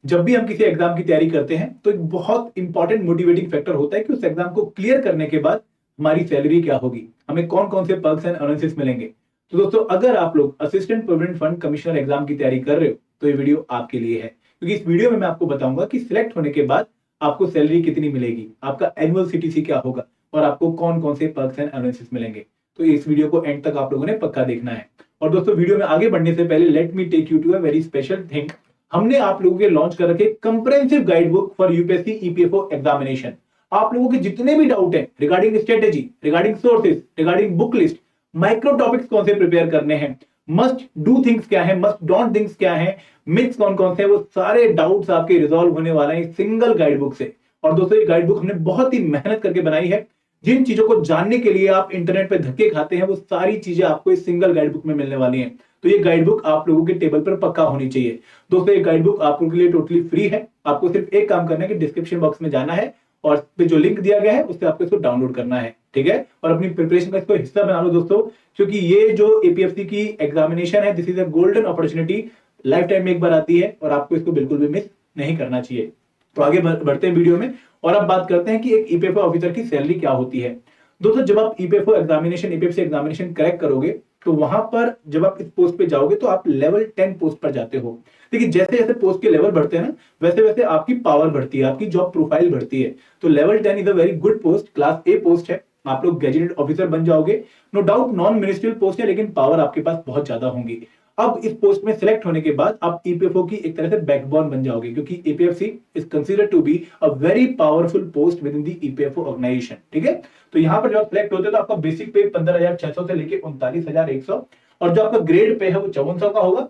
जब भी हम किसी एग्जाम की तैयारी करते हैं तो एक बहुत इंपॉर्टेंट मोटिवेटिंग फैक्टर होता है कि उस एग्जाम को क्लियर करने के बाद हमारी सैलरी क्या होगी, हमें कौन कौन से पर्क्स एंड अलाउंसेस मिलेंगे। तो दोस्तों, अगर आप लोग assistant provident fund commissioner exam की तैयारी कर रहे हो तो ये वीडियो आपके लिए है, क्योंकि इस वीडियो में मैं आपको बताऊंगा कि सिलेक्ट होने के बाद आपको सैलरी कितनी मिलेगी, आपका एनुअल सीटीसी क्या होगा और आपको कौन कौन से पर्क्स एंड अलाउंसेस मिलेंगे। तो इस वीडियो को एंड तक आप लोगों ने पक्का देखना है। और दोस्तों, वीडियो में आगे बढ़ने से पहले let me take you to a very special thing. हमने आप लोगों के लॉन्च कर रखे comprehensive guide book for UPSC EPFO examination. आप लोगों के जितने भी डाउट हैं regarding strategy, regarding sources, regarding book list, micro topics कौन से प्रिपेयर करने हैं, मस्ट डू थिंग्स क्या है, मस्ट डोंट थिंग्स क्या है, मिथ्स कौन कौन से हैं, वो सारे डाउट्स आपके रिजॉल्व होने वाले हैं सिंगल गाइड बुक से। और दोस्तों, ये गाइड बुक हमने बहुत ही मेहनत करके बनाई है। जिन चीजों को जानने के लिए आप इंटरनेट पे धक्के खाते हैं वो सारी चीजें आपको इस सिंगल गाइड बुक में मिलने वाली हैं। तो ये गाइड बुक आप लोगों के टेबल पर पक्का होनी चाहिए। दोस्तों, ये गाइड बुक आप लोगों के लिए टोटली फ्री है। आपको सिर्फ एक काम करना है कि डिस्क्रिप्शन बॉक्स में जाना है और पे जो लिंक दिया गया है उससे आपको इसको डाउनलोड करना है, ठीक है। और अपनी प्रिपरेशन का इसको हिस्सा बना लो दोस्तों, क्योंकि ये जो एपीएफसी की एग्जामिनेशन है, this is a golden opportunity, life time में एक बार आती है और आपको इसको बिल्कुल भी मिस नहीं करना चाहिए। तो आगे बढ़ते हैं वीडियो में और अब बात करते हैं कि एक ईपीएफओ ऑफिसर की सैलरी क्या होती है। दोस्तों, जब आप EPFO examination, EPFC examination crack करोगे तो वहां पर जब आप इस पोस्ट पे जाओगे तो आप लेवल 10 पोस्ट पर जाते हो। देखिए, जैसे जैसे पोस्ट के लेवल बढ़ते हैं ना, वैसे वैसे आपकी पावर बढ़ती है, आपकी जॉब प्रोफाइल बढ़ती है। तो level 10 is a very good post, class A post है। आप लोग गैजेटेड ऑफिसर बन जाओगे। No doubt non ministerial post है, लेकिन पावर आपके पास बहुत ज्यादा होंगी। अब इस पोस्ट में सिलेक्ट होने के बाद आप ईपीएफओ की एक तरह से बैकबोन बन जाओगे, क्योंकि EPFC is considered to be a very powerful post within the EPFO organisation, ठीक है। तो यहां पर जब आप सिलेक्ट होते हो तो आपका बेसिक पे 15,600 से लेके 39,100 और जो आपका ग्रेड पे है वो 5400 का होगा।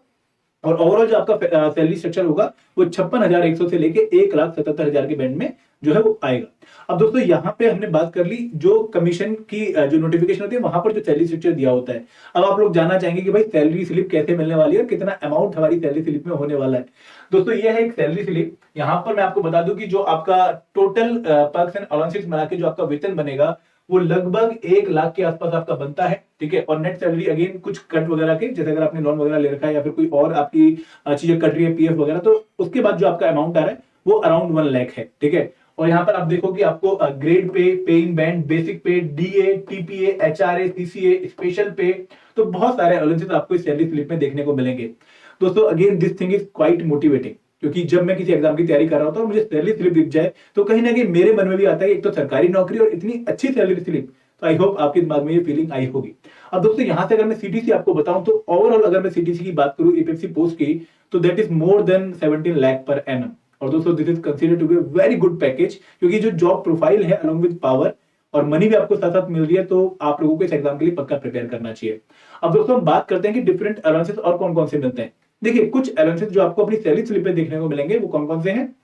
और ओवरऑल जो आपका सैलरी स्ट्रक्चर होगा वो 56,100 से लेके 1,77,000 के बैंड में जो है वो आएगा। अब दोस्तों, यहाँ पे हमने बात कर ली जो कमीशन की जो नोटिफिकेशन होती है वहां पर जो सैलरी स्ट्रक्चर दिया होता है। अब आप लोग जानना चाहेंगे कि भाई सैलरी स्लिप कैसे मिलने वाली है और कितना अमाउंट हमारी सैलरी स्लिप में होने वाला है। दोस्तों, ये है एक सैलरी स्लिप। यहाँ पर मैं आपको बता दूं कि जो आपका टोटल पर्क्स एंड अलाउंसेस मिला के जो आपका वेतन बनेगा वो लगभग 1 लाख के आसपास आपका बनता है, ठीक है। और नेट सैलरी अगेन कुछ कट वगैरह के, जैसे अगर आपने लोन वगैरह ले रखा है या फिर कोई और आपकी चीजें कट रही है, पीएफ वगैरह, तो उसके बाद जो आपका अमाउंट आ रहा है वो अराउंड 1 लाख है, ठीक है। और यहाँ पर आप देखो कि आपको ग्रेड पे इन बैंड, बेसिक पे, DA, TPA, HRA, CCA, special पे, तो बहुत सारे अलाउंसेस आपको इस सैलरी स्लिप में देखने को मिलेंगे। दोस्तों, again this thing is quite motivating, क्योंकि जब मैं किसी एग्जाम की तैयारी कर रहा होता हूँ और मुझे सैलरी स्लिप दिख जाए तो कहीं ना कहीं मेरे मन में भी आता है एक तो सरकारी नौकरी और इतनी अच्छी सैलरी स्लिप। तो आई होप आपके दिमाग में ये फीलिंग आई होगी। अब दोस्तों, यहां से अगर मैं सीटीसी आपको बताऊं तो ओवरऑल अगर मैं सीटीसी की बात करूं ईपीएफसी पोस्ट की, तो that is more than 17 lakh per annum. और दोस्तों, this is considered to be a very good package, क्योंकि जो जॉब प्रोफाइल है अलोंग विद पावर और मनी भी आपको साथ साथ मिल रही है, तो आप लोगों को इस एग्जाम के लिए पक्का प्रिपेयर करना चाहिए। अब दोस्तों, हम बात करते हैं कि डिफरेंट अलाउंसेस और कौन कौन से मिलते हैं। देखिए, कुछ अलाउंसेस जो आपको अपनी सैलरी स्लिप पे देखने को मिलेंगे वो कौन कौन से हैं।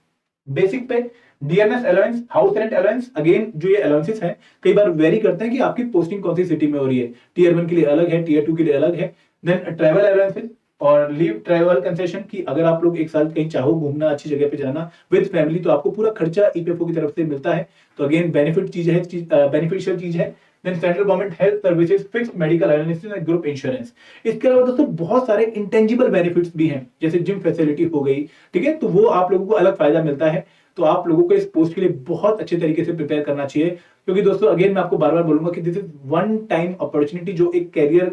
बेसिक पे DNS allowance, house rent allowance, again जो ये अलाउंसेस हैं कई बार वेरी करते हैं कि आपकी पोस्टिंग कौन सी सिटी में हो रही है। टीयर 1 के लिए अलग है, टीयर 2 के लिए अलग है। देन ट्रैवल अलाउंसेस और लीव ट्रैवल कंसेशन की, अगर आप लोग एक साल कहीं चाहो घूमना, अच्छी जगह पे जाना विद फैमिली, तो आपको पूरा खर्चा ईपीएफओ की तरफ से मिलता है। तो अगेन बेनिफिट चीज है, बेनिफिशियल चीज है। Then central government health services, fixed medical allowances and group insurance. इसके अलावा दोस्तों बहुत सारे इंटेंजिबल बेनिफिट्स भी हैं, जैसे जिम फैसिलिटी हो गई, ठीक है। तो वो आप लोगों को अलग फायदा मिलता है। तो आप लोगों को इस पोस्ट के लिए बहुत अच्छे तरीके से प्रिपेयर करना चाहिए, क्योंकि दोस्तों अगेन मैं आपको बार बार बोलूंगा कि this is one time opportunity जो एक कैरियर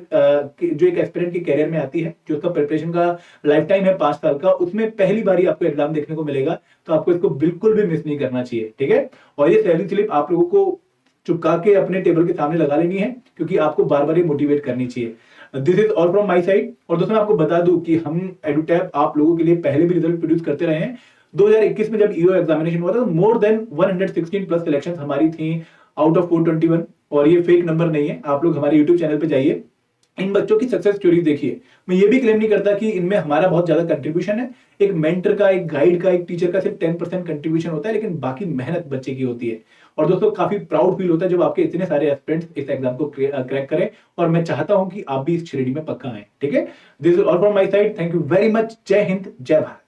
जो एक एस्पिरेंट के कैरियर में आती है, जो उसका प्रिपरेशन का लाइफ टाइम है 5 साल का, उसमें पहली बार आपको एग्जाम देखने को मिलेगा। तो आपको इसको बिल्कुल भी मिस नहीं करना चाहिए, ठीक है। और ये सैलरी स्लिप आप लोगों को चुपका के अपने टेबल के सामने लगा लेनी है, क्योंकि आपको बार बार ये मोटिवेट करनी चाहिए। This is all from my side. और दोस्तों, मैं आपको बता दूं कि हम एडुटैप आप लोगों के लिए पहले भी रिजल्ट प्रोड्यूस करते रहे हैं। 2021 में जब ईओ एग्जामिनेशन हुआ था, मोर देन 116 प्लस सिलेक्शन हमारी थी आउट ऑफ 421। और ये फेक नंबर नहीं है, आप लोग हमारे यूट्यूब चैनल पे जाइए, इन बच्चों की सक्सेस स्टोरी देखिए। मैं ये भी क्लेम नहीं करता कि इनमें हमारा बहुत ज्यादा कंट्रीब्यूशन है। एक मेंटर का, एक गाइड का, एक टीचर का सिर्फ 10% कंट्रीब्यूशन होता है, लेकिन बाकी मेहनत बच्चे की होती है। और दोस्तों, काफी प्राउड फील होता है जब आपके इतने सारे एस्पिरेंट्स इस एग्जाम को क्रैक करें। और मैं चाहता हूं कि आप भी इस श्रेणी में पक्का आए, ठीक है। This is all from my side. Thank you very much. जय हिंद, जय भारत।